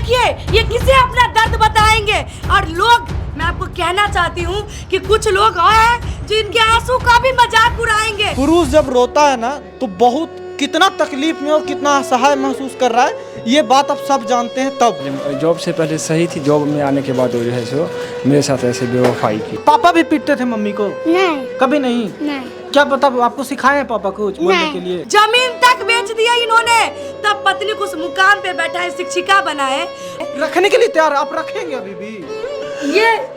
देखिए ये किसे अपना दर्द बताएंगे। और लोग, मैं आपको कहना चाहती हूँ कि कुछ लोग और हैं जो इनके आंसू का भी मजाक उड़ाएंगे। पुरुष जब रोता है ना तो बहुत कितना तकलीफ में और कितना असहाय महसूस कर रहा है, ये बात अब सब जानते हैं। तब जॉब से पहले सही थी, जॉब में आने के बाद वो जो है सो मेरे साथ ऐसे बेवफाई की। पापा भी पीटते थे मम्मी को? नहीं कभी नहीं। नहीं क्या पता आपको सिखाए हैं पापा कुछ बोलने के लिए? जमीन तक बेच दिया इन्होंने, तब पत्नी को उस मुकाम पे बैठाए, शिक्षिका बनाए। रखने के लिए तैयार? आप रखेंगे अभी भी? ये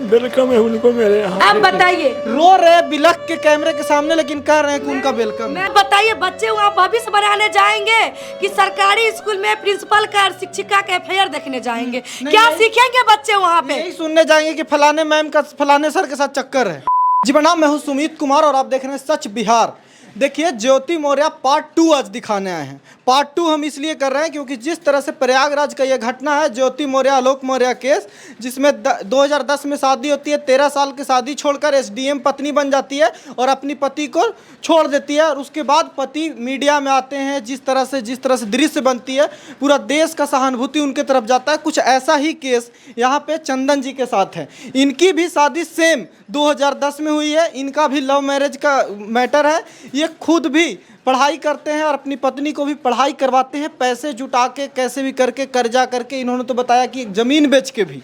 वेलकम है उनको मेरे यहाँ। अब बताइए, रो रहे बिलख के कैमरे के सामने, लेकिन कह रहे हैं कि उनका वेलकम। मैं बताइए, बच्चे वहाँ भविष्य बनाने जाएंगे कि सरकारी स्कूल में प्रिंसिपल का, शिक्षिका का अफेयर देखने जाएंगे? क्या सीखेंगे बच्चे वहाँ पे? यही सुनने जाएंगे कि फलाने मैम का फलाने सर के साथ चक्कर है। जी प्रणाम, मैं हूँ सुमित कुमार और आप देख रहे हैं सच बिहार। देखिए, ज्योति मौर्य पार्ट 2 आज दिखाने आए हैं। पार्ट 2 हम इसलिए कर रहे हैं क्योंकि जिस तरह से प्रयागराज का यह घटना है, ज्योति मौर्य आलोक मौर्य केस, जिसमें 2010 में शादी होती है, 13 साल की शादी छोड़कर एसडीएम पत्नी बन जाती है और अपनी पति को छोड़ देती है, और उसके बाद पति मीडिया में आते हैं। जिस तरह से दृश्य बनती है, पूरा देश का सहानुभूति उनके तरफ जाता है। कुछ ऐसा ही केस यहाँ पे चंदन जी के साथ है। इनकी भी शादी सेम 2010 में हुई है। इनका भी लव मैरिज का मैटर है। ये खुद भी पढ़ाई करते हैं और अपनी पत्नी को भी पढ़ाई करवाते हैं, पैसे जुटा के, कैसे भी करके, कर्जा करके। इन्होंने तो बताया कि ज़मीन बेच के भी।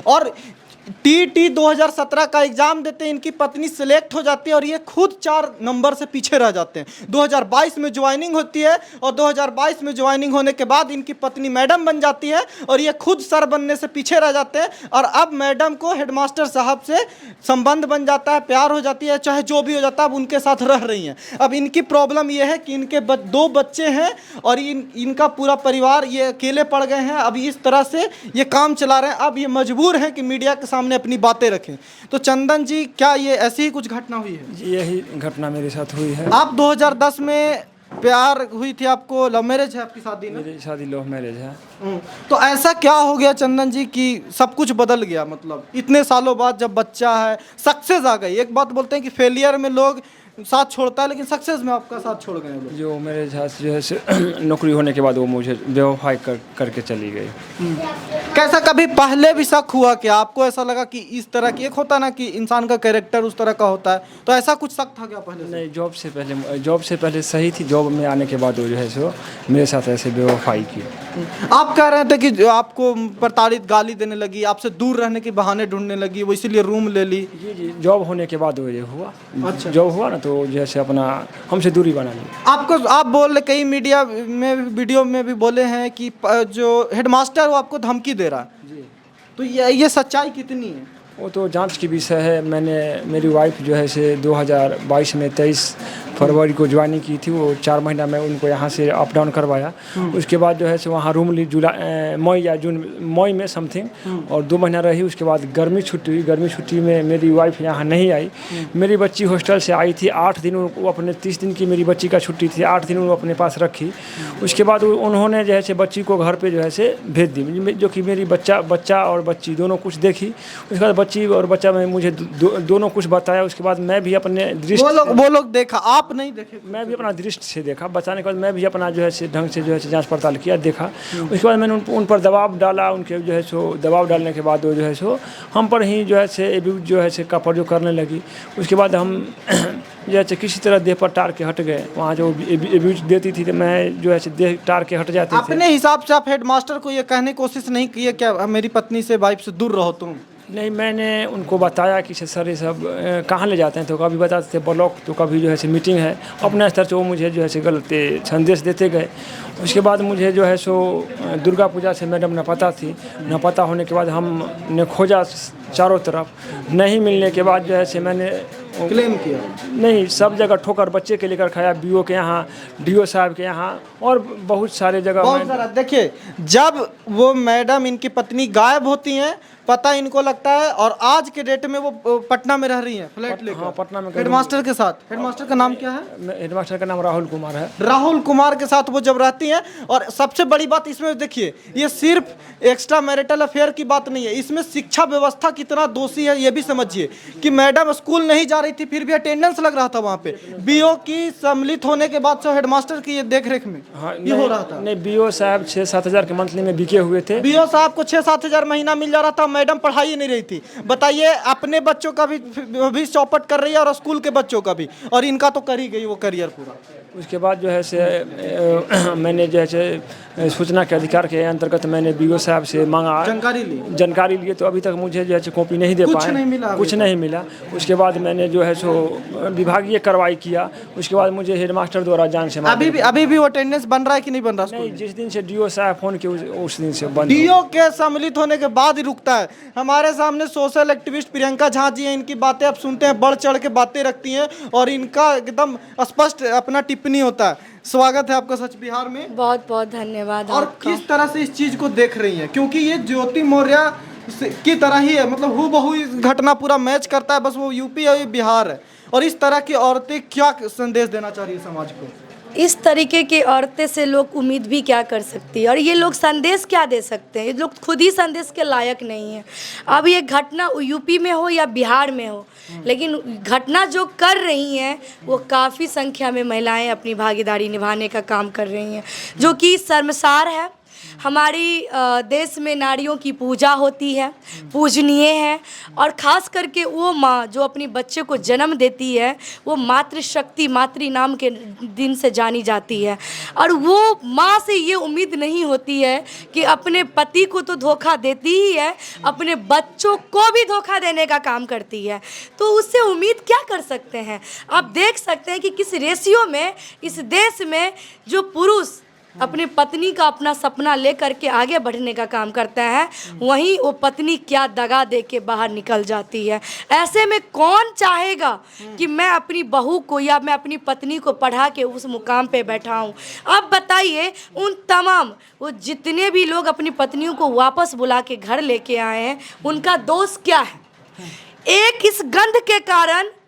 और टीटी 2017 का एग्ज़ाम देते हैं, इनकी पत्नी सिलेक्ट हो जाती है और ये खुद 4 नंबर से पीछे रह जाते हैं। 2022 में ज्वाइनिंग होती है और 2022 में ज्वाइनिंग होने के बाद इनकी पत्नी मैडम बन जाती है और ये खुद सर बनने से पीछे रह जाते हैं। और अब मैडम को हेडमास्टर साहब से संबंध बन जाता है, प्यार हो जाती है, चाहे जो भी हो जाता है, अब उनके साथ रह रही हैं। अब इनकी प्रॉब्लम ये है कि इनके 2 बच्चे हैं और इनका पूरा परिवार ये अकेले पड़ गए हैं। अब इस तरह से ये काम चला रहे हैं। अब ये मजबूर हैं कि मीडिया के सामने अपनी बातें रखें। तो चंदन जी, क्या ये ऐसी ही कुछ घटना हुई है? जी, यही घटना मेरे साथ हुई है। आप 2010 में प्यार हुई थी, आपको लव मैरिज है आपकी शादी में? मेरी शादी लव मैरिज है। तो ऐसा क्या हो गया चंदन जी कि सब कुछ बदल गया? मतलब इतने सालों बाद जब बच्चा है, सक्सेस आ गई। एक बात बोलते हैं कि फेलियर में लोग साथ छोड़ता है, लेकिन सक्सेस में आपका साथ छोड़ गए लोग। जो मेरे साथ जो है नौकरी होने के बाद वो मुझे बेवफाई करके चली गई। कैसा कभी पहले भी शक हुआ कि आपको ऐसा लगा कि इस तरह की, एक होता ना कि इंसान का कैरेक्टर उस तरह का होता है, तो ऐसा कुछ शक था क्या पहले से? नहीं, जॉब से पहले सही थी, जॉब में आने के बाद वो जो है सो मेरे साथ ऐसे बेवफाई की। आप कह रहे थे कि जो आपको प्रताड़ित, गाली देने लगी, आपसे दूर रहने के बहाने ढूंढने लगी, वो इसीलिए रूम ले ली? जी, जॉब होने के बाद वो ये हुआ। अच्छा। जॉब हुआ ना तो जैसे अपना हमसे दूरी बना ली। आप बोल रहे, कई मीडिया में वीडियो में भी बोले हैं कि जो हेडमास्टर वो आपको धमकी दे रहा है। जी, तो ये सच्चाई कितनी है? वो तो जांच की विषय है। मेरी वाइफ जो है से 2022 में 23 फरवरी को ज्वाइनिंग की थी। वो 4 महीना में उनको यहाँ से अप डाउन करवाया। उसके बाद जो है से वहाँ रूम ली मई में समथिंग, और 2 महीना रही। उसके बाद गर्मी छुट्टी में मेरी वाइफ यहाँ नहीं आई। मेरी बच्ची हॉस्टल से आई थी 8 दिन। वो अपने 30 दिन की मेरी बच्ची का छुट्टी थी, 8 दिन वो अपने पास रखी। उसके बाद उन्होंने जो है से बच्ची को घर पर जो है से भेज दी, जो कि मेरी बच्चा और बच्ची दोनों कुछ देखी। उसके बाद बच्ची और बच्चा में मुझे दोनों कुछ बताया। उसके बाद मैं भी अपने दृष्टि वो लोग देखा, आप नहीं देखे? मैं भी अपना दृष्टि से देखा। बचाने के बाद मैं भी अपना जो है ढंग से जो है जांच पड़ताल किया, देखा। उसके बाद मैंने उन पर दबाव डाला। उनके जो है सो दबाव डालने के बाद वो जो है सो हम पर ही जो है से एब्यूज जो है से का प्रयोग करने लगी। उसके बाद हम जो है किसी तरह देह पर टार के हट गए। वहाँ जो एब्यूज देती थी तो मैं जो है से देह टार के हट जाते थे। अपने हिसाब से आप हेडमास्टर को ये कहने की कोशिश नहीं की है क्या मेरी पत्नी से, वाइफ से दूर रहो तुम? नहीं, मैंने उनको बताया कि सर ये सब कहाँ ले जाते हैं, तो कभी बताते थे ब्लॉक, तो कभी जो है से मीटिंग है। अपने स्तर से वो मुझे जो है से गलत संदेश देते गए। उसके बाद मुझे जो है सो दुर्गा पूजा से मैडम न पता थी। न पता होने के बाद हमने खोजा चारों तरफ, नहीं मिलने के बाद जो है से मैंने क्लेम किया। नहीं, सब जगह ठोकर बच्चे के लेकर खाया, बीओ के यहाँ, डीओ साहब के यहाँ, और बहुत सारे जगह। बहुत सारा। देखिए, जब वो मैडम, इनकी पत्नी गायब होती हैं, पता इनको लगता है। और आज के डेट में वो पटना में रह रही हैं फ्लैट लेकर। हाँ, पटना में हेडमास्टर के साथ। हेडमास्टर का नाम क्या है? हेडमास्टर का नाम राहुल कुमार है। राहुल कुमार के साथ वो जब रहती हैं। और सबसे बड़ी बात इसमें देखिए, ये सिर्फ एक्स्ट्रा मैरिटल अफेयर की बात नहीं है, इसमें शिक्षा व्यवस्था कितना दोषी है ये भी समझिए कि मैडम स्कूल नहीं जा रही थी फिर भी अटेंडेंस लग रहा था वहाँ पे। बीओ की सम्मिलित होने के बाद से हेडमास्टर की ये देख रेख में हाँ, ये हो रहा था। नहीं, बीओ साहब 6-7 हज़ार के मंथली में बिके हुए थे। बीओ साहब को 6-7 हजार महीना मिल जा रहा था, मैडम पढ़ाई ही नहीं रही थी। बताइए, अपने बच्चों का भी चौपट कर रही है और स्कूल के बच्चों का भी, और इनका तो कर ही गई वो करियर पूरा। उसके बाद जो है से मैंने जो है सूचना के अधिकार के अंतर्गत मैंने बीओ साहब से मांगा, जानकारी लिए, तो अभी तक मुझे जो है कॉपी नहीं दे पाए, कुछ नहीं मिला। उसके बाद मैंने जो है सो विभागीय कार्रवाई किया। उसके बाद मुझे हेडमास्टर द्वारा जान से अभी भी अटेंडेंस बन रहा है कि नहीं बन रहा? नहीं, जिस दिन से डीओ साहब फोन किए उस दिन से बंद। डीओ के सम्मिलित होने के बाद ही रुकता है। हमारे सामने सोशल एक्टिविस्ट प्रियंका झा जी हैं, इनकी बातें आप सुनते हैं, बढ़ चढ़ के बातें रखती हैं और इनका एकदम स्पष्ट अपना टिप्पणी होता है। स्वागत है आपका सच बिहार में। बहुत बहुत धन्यवाद। और किस तरह से इस चीज को देख रही हैं, क्योंकि ये ज्योति मौर्य की तरह ही है, मतलब हूबहू इस घटना पूरा मैच करता है, बस वो यूपी और ये बिहार है। और इस तरह की औरतें क्या संदेश देना चाह रही है समाज को? इस तरीके की औरतें से लोग उम्मीद भी क्या कर सकती है, और ये लोग संदेश क्या दे सकते हैं? ये लोग खुद ही संदेश के लायक नहीं है। अब ये घटना यूपी में हो या बिहार में हो, लेकिन घटना जो कर रही हैं वो काफ़ी संख्या में महिलाएं अपनी भागीदारी निभाने का काम कर रही हैं, जो कि शर्मसार है। हमारी देश में नारियों की पूजा होती है, पूजनीय है, और ख़ास करके वो माँ जो अपनी बच्चे को जन्म देती है वो मातृशक्ति, मातृ नाम के दिन से जानी जाती है। और वो माँ से ये उम्मीद नहीं होती है कि अपने पति को तो धोखा देती ही है, अपने बच्चों को भी धोखा देने का काम करती है। तो उससे उम्मीद क्या कर सकते हैं? आप देख सकते हैं कि किस रेशियो में इस देश में जो पुरुष अपनी पत्नी का अपना सपना लेकर के आगे बढ़ने का काम करता है, वहीं वो पत्नी क्या दगा दे के बाहर निकल जाती है। ऐसे में कौन चाहेगा कि मैं अपनी बहू को या मैं अपनी पत्नी को पढ़ा के उस मुकाम पे बैठाऊं? अब बताइए, उन तमाम वो जितने भी लोग अपनी पत्नियों को वापस बुला के घर लेके आए हैं, उनका दोष क्या है? एक इस गंध के कारण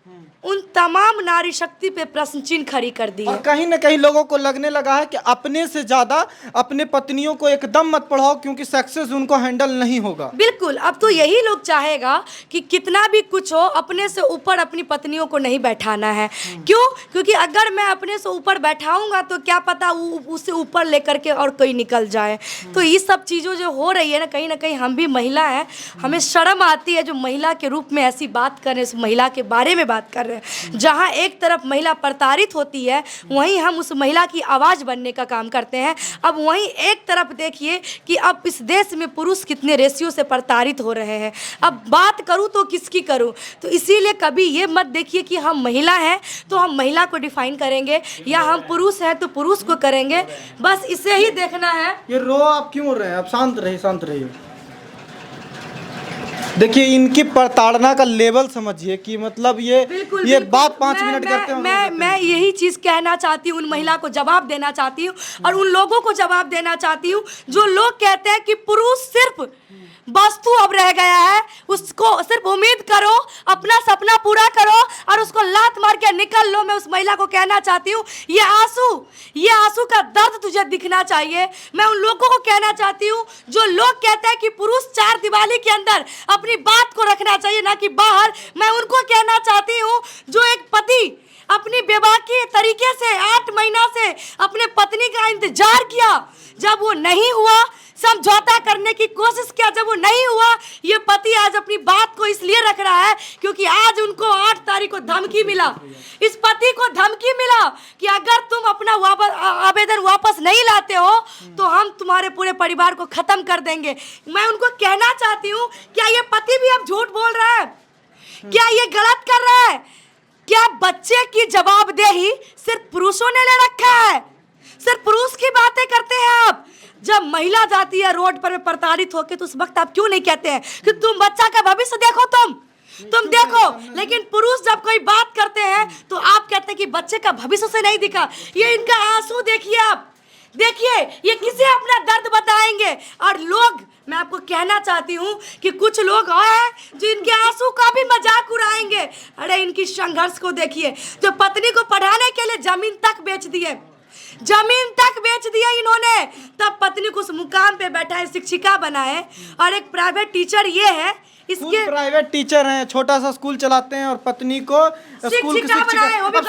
उन तमाम नारी शक्ति पे प्रश्न चिन्ह खड़ी कर दी है। और कहीं ना कहीं लोगों को लगने लगा है कि अपने से ज्यादा अपने पत्नियों को एकदम मत पढ़ाओ, क्योंकि सक्सेस उनको हैंडल नहीं होगा। बिल्कुल, अब तो यही लोग चाहेगा कि कितना भी कुछ हो, अपने से ऊपर अपनी पत्नियों को नहीं बैठाना है। क्यों? क्योंकि अगर मैं अपने से ऊपर बैठाऊंगा तो क्या पता उससे ऊपर लेकर के और कोई निकल जाए। तो ये सब चीज़ों जो हो रही है ना कहीं हम भी महिला हैं, हमें शर्म आती है जो महिला के रूप में ऐसी बात करें, उस महिला के बारे में बात कर रहे हैं। जहां एक तरफ महिला प्रताड़ित होती है, वहीं हम उस महिला की आवाज़ बनने का काम करते हैं। अब वहीं एक तरफ देखिए कि अब इस देश में पुरुष कितने रेशियो से प्रताड़ित हो रहे हैं। अब बात करूं तो किसकी करूं? तो इसीलिए कभी ये मत देखिए कि हम महिला हैं तो हम महिला को डिफाइन करेंगे, या हम पुरुष हैं तो पुरुष को करेंगे। बस इसे ही देखना है। ये रो आप क्यों हो रहे हैं? आप शांत रहिए। देखिए, इनकी प्रताड़ना का लेवल समझिए कि मतलब ये बात 5 मिनट करते हैं। मैं यही चीज़ कहना चाहती हूँ, उन महिला को जवाब देना चाहती हूँ और उन लोगों को जवाब देना चाहती हूँ जो लोग कहते हैं कि पुरुष सिर्फ वस्तु अब रह गया है, उसको सिर्फ उम्मीद करो, अपना सपना पूरा करो और उसको लात मार के निकल लो। मैं उस महिला को कहना चाहती हूँ, ये आंसू का दर्द तुझे दिखना चाहिए। मैं उन लोगों को कहना चाहती हूँ जो लोग कहते हैं कि पुरुष 4 दीवारी के अंदर अपनी बात को रखना चाहिए, ना कि बाहर। मैं उनको कहना चाहती हूँ जो एक पति अपनी बेबाकी तरीके से 8 महीना से अपने पत्नी का इंतजार किया, जब वो नहीं हुआ समझौता करने की कोशिश किया, जब वो नहीं हुआ, ये पति आज अपनी बात को इसलिए रख रहा है क्योंकि आज उनको 8 तारीख को धमकी मिला। इस पति को धमकी मिला कि अगर तुम अपना आवेदन वापस नहीं लाते हो तो हम तुम्हारे पूरे परिवार को खत्म कर देंगे। मैं उनको कहना चाहती हूँ, क्या ये पति भी अब झूठ बोल रहा है? क्या ये गलत कर रहा है? क्या बच्चे की जवाबदेही सिर्फ पुरुषों ने ले रखा है? सिर्फ पुरुष की बातें करते हैं आप? जब महिला जाती है रोड पर प्रताड़ित होकर, तो उस वक्त आप क्यों नहीं कहते हैं कि तुम बच्चा का भविष्य देखो, तुम देखो? लेकिन पुरुष जब कोई बात करते हैं तो आप कहते हैं कि बच्चे का भविष्य से नहीं दिखा। ये इनका आंसू देखिए आप, देखिए ये किसे अपना दर्द बताएंगे। और लोग, मैं आपको कहना चाहती हूँ कि कुछ लोग और हैं जो इनके आंसू का भी मजाक उड़ाएंगे। अरे इनकी संघर्ष को देखिए, जो पत्नी को पढ़ाने के लिए जमीन तक बेच दिए, जमीन तक बेच दिया इन्होंने, तब पत्नी को उस मुकाम पे बैठा है, शिक्षिका बनाए। और एक प्राइवेट टीचर ये है, इसके प्राइवेट टीचर हैं, छोटा सा स्कूल चलाते हैं और पत्नी को स्कूल की शिक्षिका। अब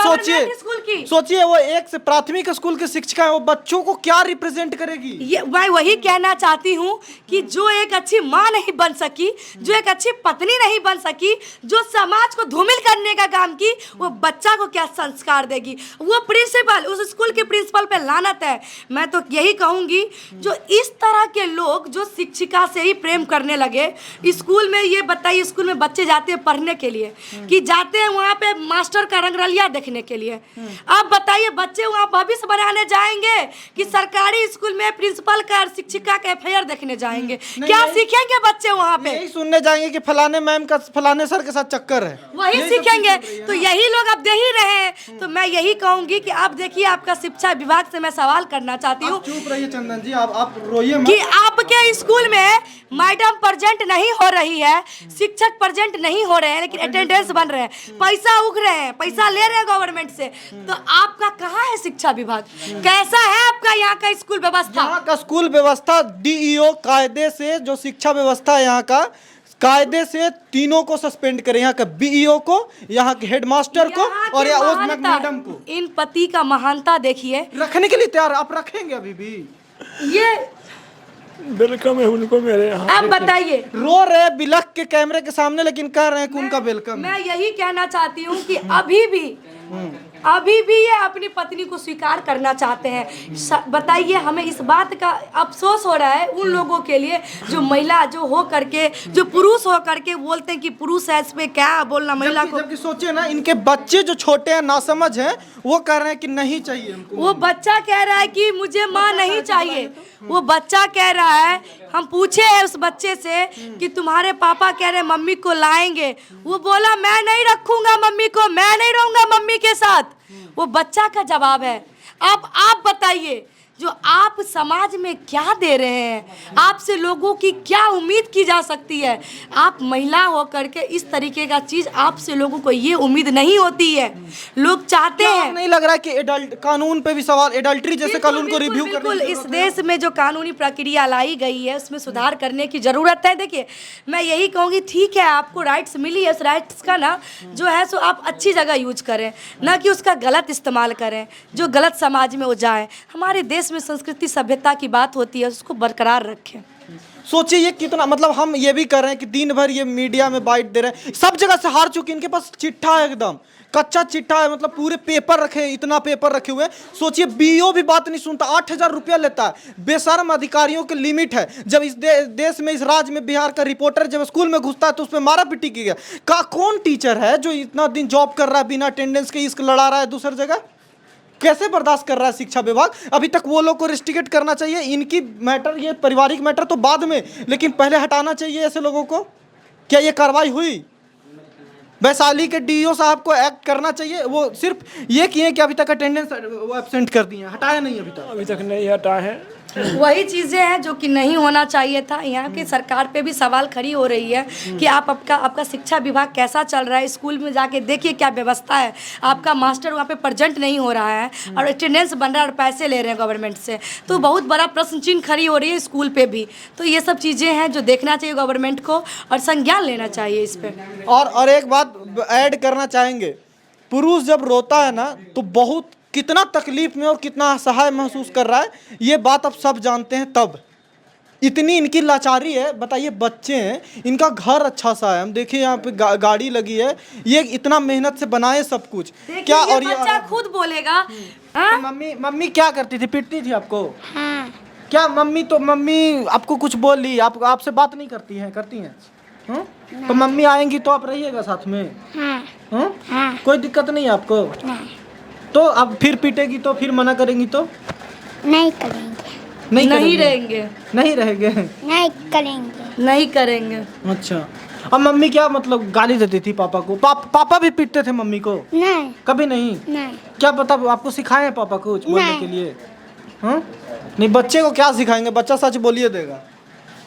सोचिए वो एक से प्राथमिक स्कूल की शिक्षिका है, वो बच्चों को क्या रिप्रेजेंट करेगी। ये मैं वही कहना चाहती हूँ कि जो एक अच्छी माँ नहीं बन सकी, जो एक अच्छी पत्नी नहीं बन सकी, जो समाज को धूमिल करने का काम की, वो बच्चा को क्या संस्कार देगी। वो प्रिंसिपल, उस स्कूल के प्रिंसिपल पे लानत है। मैं तो यही कहूँगी, जो इस तरह के लोग जो शिक्षिका से ही प्रेम करने लगे। स्कूल में ये बताइए, स्कूल में बच्चे जाते हैं पढ़ने के लिए कि जाते हैं वहाँ पे मास्टर का रंगरलिया देखने के लिए। अब बताइए बच्चे वहाँ भविष्य बनाने जाएंगे कि सरकारी स्कूल में प्रिंसिपल का और शिक्षिका का एफआईआर देखने जाएंगे। क्या सीखेंगे बच्चे वहाँ पे? यही सुनने जाएंगे कि फलाने मैम का फलाने सर के साथ चक्कर है, वही सीखेंगे। तो यही लोग अब दे ही रहे हैं। तो मैं यही कहूंगी कि आप देखिए, आपका शिक्षा विभाग से मैं सवाल करना चाहती हूँ। चुप रहिए चंदन जी, आप रोइए मत। कि आपके स्कूल में मैडम प्रेजेंट नहीं हो रही है, शिक्षक प्रेजेंट नहीं हो रहे हैं, लेकिन अटेंडेंस बन रहे हैं, पैसा उग रहे हैं, पैसा ले रहे हैं गवर्नमेंट से, तो आपका कहाँ है शिक्षा विभाग? कैसा है आपका यहाँ का स्कूल व्यवस्था? यहाँ का स्कूल व्यवस्था डीईओ कायदे से, जो शिक्षा व्यवस्था है यहाँ का, कायदे से तीनों को सस्पेंड करें, यहाँ का बीईओ को, यहाँ के हेडमास्टर को और यहाँ मैडम को। इन पति का महानता देखिए। रखने के लिए तैयार, आप रखेंगे अभी भी? ये वेलकम है उनको मेरे यहाँ। आप बताइए, रो रहे बिलख के कैमरे के सामने, लेकिन कह रहे हैं कि उनका वेलकम। मैं यही कहना चाहती हूँ कि अभी भी ये अपनी पत्नी को स्वीकार करना चाहते हैं। बताइए, हमें इस बात का अफसोस हो रहा है उन लोगों के लिए जो महिला जो हो करके, जो पुरुष हो करके बोलते हैं कि पुरुष है, इस पे क्या बोलना महिला को। जबकि सोचिए ना, इनके बच्चे जो छोटे हैं, नासमझ हैं, वो कह रहे हैं कि नहीं चाहिए हमको। वो बच्चा कह रहा है कि मुझे माँ नहीं चाहिए। वो बच्चा कह रहा है, हम पूछे हैं उस बच्चे से कि तुम्हारे पापा कह रहे मम्मी को लाएंगे, वो बोला मैं नहीं रखूंगा मम्मी को, मैं नहीं रहूंगा मम्मी के साथ। वो बच्चा का जवाब है। अब आप बताइए, जो आप समाज में क्या दे रहे हैं, आपसे लोगों की क्या उम्मीद की जा सकती है? आप महिला होकर के इस तरीके का चीज, आपसे लोगों को ये उम्मीद नहीं होती है। लोग चाहते हैं, नहीं लग रहा है कि एडल्ट कानून पे भी सवाल, एडल्ट्री जैसे कानून को रिव्यू करने बिल्कुल इस देश में जो कानूनी प्रक्रिया लाई गई है उसमें सुधार करने की जरूरत है। देखिए, मैं यही कहूँगी, ठीक है आपको राइट्स मिली है, उस राइट्स का ना जो है सो आप अच्छी जगह यूज करें, ना कि उसका गलत इस्तेमाल करें जो गलत समाज में हो जाए। हमारे देश में संस्कृति सभ्यता की बात होती है, उसको बरकरार रखें। सोचिए ये कितना, मतलब हम ये भी कर रहे हैं कि दिन भर ये मीडिया में बाइट दे रहे हैं, सब जगह से हार चुके, इनके पास चिट्ठा है, एकदम कच्चा चिट्ठा है, मतलब पूरे पेपर रखे, इतना पेपर रखे हुए हैं। सोचिए बीओ भी बात नहीं सुनता, 8,000 रुपया लेता है। बेशर्म अधिकारियों की लिमिट है। जब इस देश में, इस राज्य में बिहार का रिपोर्टर जब स्कूल में घुसता है तो उस पर मारा पिटी की गया। कौन टीचर है जो इतना दिन जॉब कर रहा है, बिना अटेंडेंस के इश्क लड़ा रहा है दूसरी जगह? कैसे बर्दाश्त कर रहा है शिक्षा विभाग? अभी तक वो लोग को रिस्ट्रिकेट करना चाहिए। इनकी मैटर, ये पारिवारिक मैटर तो बाद में, लेकिन पहले हटाना चाहिए ऐसे लोगों को। क्या ये कार्रवाई हुई? वैशाली के डीईओ साहब को एक्ट करना चाहिए। वो सिर्फ ये किए कि अभी तक अटेंडेंस वो एब्सेंट कर दिए, हटाया नहीं अभी तक नहीं हटा है। वही चीज़ें हैं जो कि नहीं होना चाहिए था। यहाँ की सरकार पे भी सवाल खड़ी हो रही है कि आपका शिक्षा विभाग कैसा चल रहा है। स्कूल में जाके देखिए क्या व्यवस्था है। आपका मास्टर वहाँ पे प्रेजेंट नहीं हो रहा है और अटेंडेंस बन रहा है और पैसे ले रहे हैं गवर्नमेंट से, तो बहुत बड़ा प्रश्न चिन्ह खड़ी हो रही है स्कूल पे भी। तो ये सब चीज़ें हैं जो देखना चाहिए गवर्नमेंट को और संज्ञान लेना चाहिए इस पर। और एक बात ऐड करना चाहेंगे, पुरुष जब रोता है ना तो बहुत कितना तकलीफ में और कितना असहाय महसूस कर रहा है, ये बात अब सब जानते हैं। तब इतनी इनकी लाचारी है। बताइए, बच्चे हैं, इनका घर अच्छा सा है, हम देखिए यहाँ पे गाड़ी लगी है, ये इतना मेहनत से बनाए सब कुछ। क्या और ये बच्चा खुद बोलेगा। तो मम्मी क्या करती थी? पीटती थी आपको? हाँ। क्या मम्मी आपको कुछ बोल ली? आपसे बात नहीं करती हैं? करती हैं? तो मम्मी आएंगी तो आप रहिएगा साथ में? हाँ। कोई दिक्कत नहीं है आपको? नहीं। तो अब फिर पीटेगी तो, फिर मना करेंगी तो? नहीं करेंगे। नहीं रहेंगे। नहीं रहेंगे। नहीं करेंगे। अच्छा। अब मम्मी क्या मतलब गाली देती थी पापा को? पापा भी पीटते थे मम्मी को? नहीं। कभी नहीं? नहीं। क्या पता आपको सिखाए हैं पापा कुछ बोलने के लिए? हाँ नहीं, बच्चे को क्या सिखाएंगे, बच्चा सच बोलिए देगा।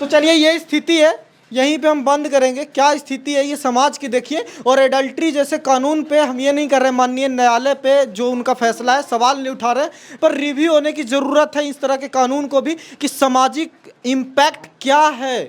तो चलिए ये स्थिति है, यहीं पे हम बंद करेंगे। क्या स्थिति है ये समाज की देखिए। और एडल्ट्री जैसे कानून पे हम ये नहीं कर रहे माननीय न्यायालय पे जो उनका फैसला है सवाल नहीं उठा रहे, पर रिव्यू होने की ज़रूरत है इस तरह के कानून को भी कि सामाजिक इम्पैक्ट क्या है,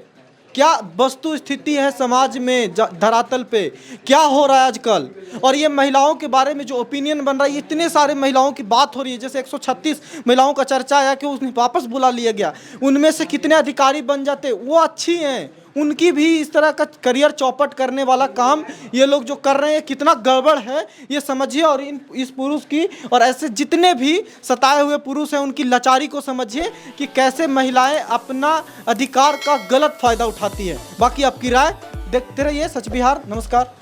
क्या वस्तु स्थिति है समाज में, धरातल पे क्या हो रहा है आजकल। और ये महिलाओं के बारे में जो ओपिनियन बन रहा है, इतने सारे महिलाओं की बात हो रही है, जैसे 136 महिलाओं का चर्चा आया कि उन्हें वापस बुला लिया गया, उनमें से कितने अधिकारी बन जाते, वो अच्छी हैं, उनकी भी इस तरह का करियर चौपट करने वाला काम ये लोग जो कर रहे हैं कितना गड़बड़ है ये समझिए। और इस पुरुष की और ऐसे जितने भी सताए हुए पुरुष हैं उनकी लाचारी को समझिए कि कैसे महिलाएं अपना अधिकार का गलत फ़ायदा उठाती है। बाकी आपकी राय देखते रहिए सच बिहार। नमस्कार।